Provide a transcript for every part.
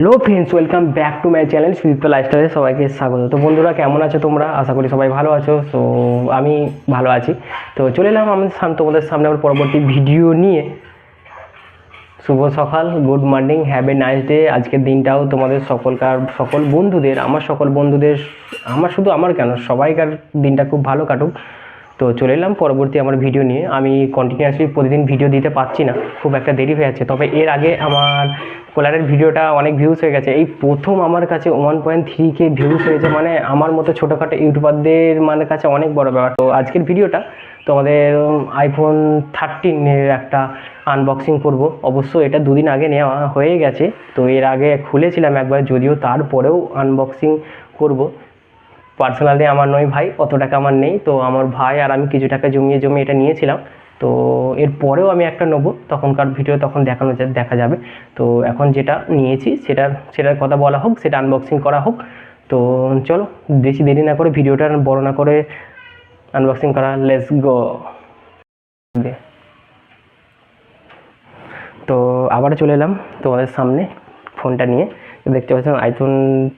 Hello friends, welcome back to my channel Sudipta লাইফস্টাইলে সবাইকে স্বাগত। তো বন্ধুরা, কেমন আছো তোমরা? আশা করি সবাই ভালো আছো। তো আমি ভালো আছি। তো চলে এলাম তোমাদের সামনে আবার পরবর্তী ভিডিও নিয়ে। শুভ সকাল, good morning, have a nice day. আজকের দিনটাও তোমাদের সকল বন্ধুদের, সকল বন্ধুদের, শুধু আমার কেন, সবাইকার দিনটা খুব ভালো কাটুক। তো চলে এলাম পরবর্তী আমার ভিডিও নিয়ে। আমি কন্টিনিউয়াসলি প্রতিদিন ভিডিও দিতে পারছি না, খুব একটা দেরি হয়ে যাচ্ছে। তবে এর আগে আমার কোলারের ভিডিওটা অনেক ভিউজ হয়ে গেছে। এই প্রথম আমার কাছে 1.3K ভিউজ হয়েছে, মানে আমার মতো ছোটোখাটো ইউটিউবারদের মানে কাছে অনেক বড় ব্যাপার। তো আজকের ভিডিওটা তোমাদের আইফোন 13-এর একটা আনবক্সিং করব। অবশ্য এটা দুদিন আগে নেওয়া হয়ে গেছে, তো এর আগে খুলেছিলাম একবার, যদিও তারপরেও আনবক্সিং করব। পার্সোনালি আমার নয় ভাই, অত টাকা আমার নেই। তো আমার ভাই আর আমি কিছু টাকা জমিয়ে এটা নিয়েছিলাম। তো এর পরেও আমি একটা নেবো, তখনকার ভিডিও তখন দেখা যাবে। তো এখন যেটা নিয়েছি সেটার কথা বলা হোক, সেটা আনবক্সিং করা হোক। তো চলো, বেশি দেরি না করে, ভিডিওটা বড় না করে আনবক্সিং করা, লেটস গো। তো আবার চলে এলাম তোমাদের সামনে ফোনটা নিয়ে। দেখতে পাচ্ছেন আইফোন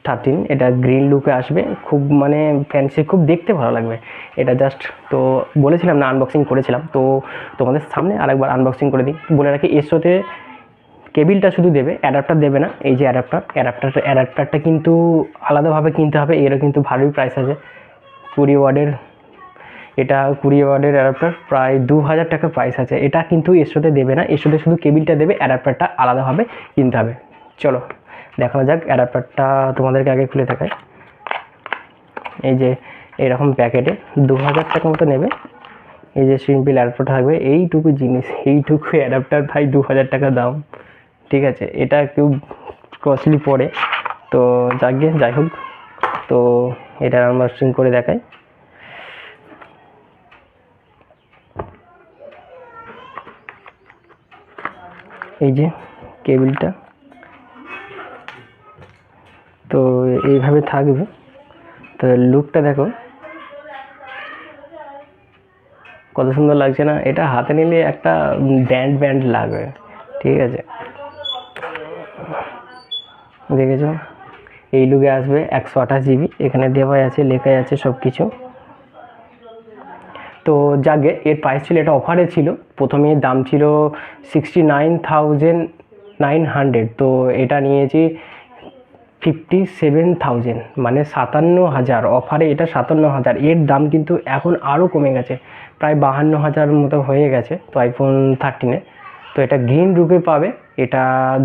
13, এটা গ্রিন লুকে আসবে, খুব মানে ফ্যান্সি, খুব দেখতে ভালো লাগবে এটা। জাস্ট তো বলেছিলাম না, আনবক্সিং করেছিলাম, তো তোমাদের সামনে আরেকবার আনবক্সিং করে দিই। বলে রাখি, এর সাথে কেবিলটা শুধু দেবে, অ্যাডাপ্টার দেবে না। এই যে অ্যাডাপ্টারটা কিন্তু আলাদাভাবে কিনতে হবে, এরও কিন্তু ভালোই প্রাইস আছে। 20 ওয়াটের, এটা 20 ওয়াটের অ্যাডাপ্টার, প্রায় 2000 টাকা প্রাইস আছে। এটা কিন্তু এর সাথে দেবে না, এর সাথে শুধু কেবিলটা দেবে, অ্যাডাপ্টারটা আলাদাভাবে কিনতে হবে। চলো দেখানো যাক। অ্যাডাপ্টারটা তোমাদেরকে আগে খুলে দেখায়। এই যে এরকম প্যাকেটে 2000 টাকা মতো নেবে। এই যে সিম্পল অ্যাডাপ্টার থাকবে, এইটুকু জিনিস, এইটুকু অ্যাডাপ্টার ভাই 2000 টাকা দাম। ঠিক আছে, এটা একটু কস্টলি পড়ে। তো যাই হোক, তো এটা আনবক্সিং করে দেখায়। এই যে কেবিলটা, তো এইভাবে থাকবে। তো লুকটা দেখো কত সুন্দর লাগছে না? এটা হাতে নিলে একটা ব্যান্ড লাগবে। ঠিক আছে, দেখেছো? এই লুকে আসবে, 128 GB এখানে দেওয়া আছে, লেখাই আছে সব কিছু। তো যাকে এর প্রাইস ছিল, এটা অফারে ছিল। প্রথমে দাম ছিল 69,900, তো এটা নিয়েছি 57,000, মানে 57,000। অফারে এটা 57,000। এর দাম কিন্তু এখন আরও কমে গেছে, প্রায় 52,000 মতো হয়ে গেছে। তো আইফোন 13-এ তো এটা গ্রিন রুপে পাবে। এটা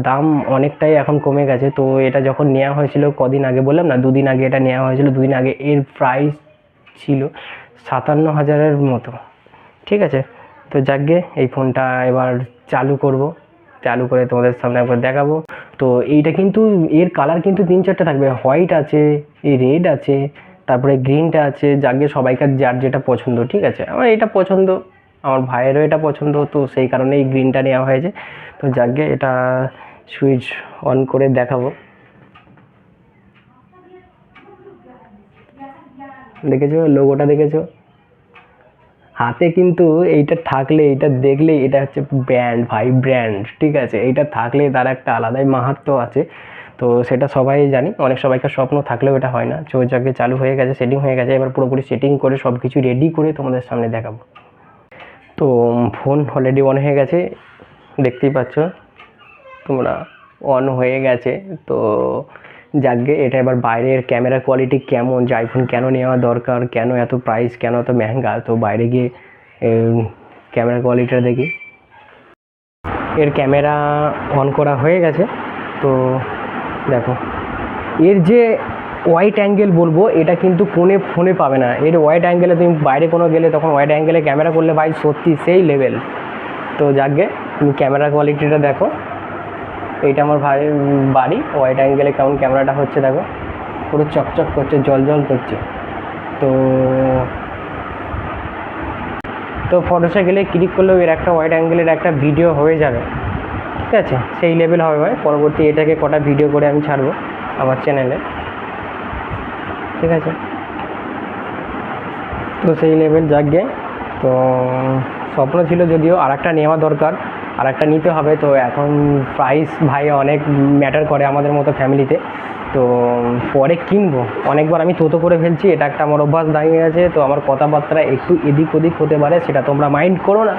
দাম অনেকটাই এখন কমে গেছে। তো এটা যখন নেওয়া হয়েছিল কদিন আগে, বললাম না দুদিন আগে এটা নেওয়া হয়েছিল, দুদিন আগে এর প্রাইস ছিল 57,000-এর মতো। ঠিক আছে, তো যাকগে এই ফোনটা এবার চালু করব। চালু করে তোমাদের সামনে একবার দেখাবো। তো এইটা কিন্তু, এর কালার কিন্তু 3-4টা থাকবে। হোয়াইট আছে, এই রেড আছে, তারপরে গ্রিনটা আছে। যাকগে সবাইকার যার যেটা পছন্দ। ঠিক আছে, আমার এটা পছন্দ, আমার ভাইয়েরও এটা পছন্দ, তো সেই কারণে এই গ্রিনটা নেওয়া হয়েছে। তো যাকগে এটা সুইচ অন করে দেখাবো। দেখেছো লোগোটা? দেখেছো হাতে? কিন্তু এইটা থাকলে, এটা দেখলে, এটা হচ্ছে ব্র্যান্ড ভাই, ব্র্যান্ড। ঠিক আছে, এইটা থাকলে তার একটা আলাদাই মাহাত্ম্য আছে। তো সেটা সবাই জানি, অনেক সবাইকার স্বপ্ন থাকলেও এটা হয় না। চৌচাকে চালু হয়ে গেছে, সেটিং হয়ে গেছে। এবার পুরোপুরি সেটিং করে সব কিছু রেডি করে তোমাদের সামনে দেখাবো। তো ফোন অলরেডি অন হয়ে গেছে, দেখতেই পাচ্ছ তোমরা, অন হয়ে গেছে। তো যাকগে এটা এবার বাইরের ক্যামেরা কোয়ালিটি কেমন, যে আইফোন কেন নেওয়া দরকার, কেন এত প্রাইস, কেন এত মেহেঙ্গা, তো বাইরে গিয়ে ক্যামেরা কোয়ালিটিটা দেখি। এর ক্যামেরা অন করা হয়ে গেছে। তো দেখো, এর যে ওয়াইড অ্যাঙ্গেল বলবো, এটা কিন্তু ফোনে পাবে না। এর ওয়াইড অ্যাঙ্গেলে তুমি বাইরে কোনো গেলে তখন ওয়াইড অ্যাঙ্গেলে ক্যামেরা করলে ভাই সত্যি সেই লেভেল। তো যাকগে তুমি ক্যামেরা কোয়ালিটিটা দেখো। এইটা আমার ভাইয়ের বাড়ি, ওয়াইড অ্যাঙ্গেলে কেমন ক্যামেরাটা হচ্ছে দেখো, পুরো চকচক করছে, জল করছে। তো ফটোসে গেলে ক্লিক করলেও এর একটা ওয়াইড অ্যাঙ্গেলের একটা ভিডিও হয়ে যাবে। ঠিক আছে, সেই লেভেল হবে ভাই। পরবর্তী এটাকে কটা ভিডিও করে আমি ছাড়বো আমার চ্যানেলে। ঠিক আছে, তো সেই লেভেল। যাকগে তো স্বপ্ন ছিল যদিও আর একটা নেওয়া দরকার, আর একটা নিতে হবে। তো এখন প্রাইস ভাই অনেক ম্যাটার করে আমাদের মতো ফ্যামিলিতে। তো পরে কিনবো, অনেকবার আমি তোতো করে ফেলছি, এটা একটা আমার অভ্যাস দাঁড়িয়ে আছে। তো আমার কথাবার্তা একটু এদিক ওদিক হতে পারে, সেটা তোমরা মাইন্ড করো না,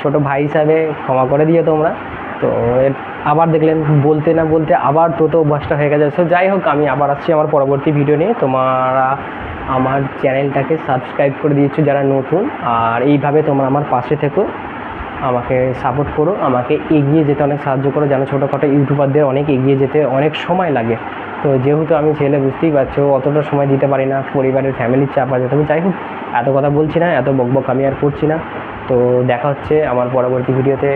ছোটো ভাই হিসাবে ক্ষমা করে দিও তোমরা। তো আবার দেখলেন বলতে না বলতে আবার তোতো অভ্যাসটা হয়ে গেছে। সো যাই হোক, আমি আবার আসছি আমার পরবর্তী ভিডিও নিয়ে। তোমরা আমার চ্যানেলটাকে সাবস্ক্রাইব করে দিয়েছো যারা নতুন, আর এইভাবে তোমরা আমার পাশে থেকো, আমাকে সাপোর্ট করো, আমাকে এগিয়ে যেতে অনেক সাহায্য করো। যেন ছোটোখাটো ইউটিউবারদের অনেক এগিয়ে যেতে অনেক সময় লাগে। তো যেহেতু আমি ছেলে, বুঝতেই পারছো, অতটা সময় দিতে পারি না, পরিবারের ফ্যামিলির চাপ আছে। তবে যাই হোক, এত কথা বলছি না, এত বকবক আমি আর করছি না। তো দেখা হচ্ছে আমার পরবর্তী ভিডিওতে।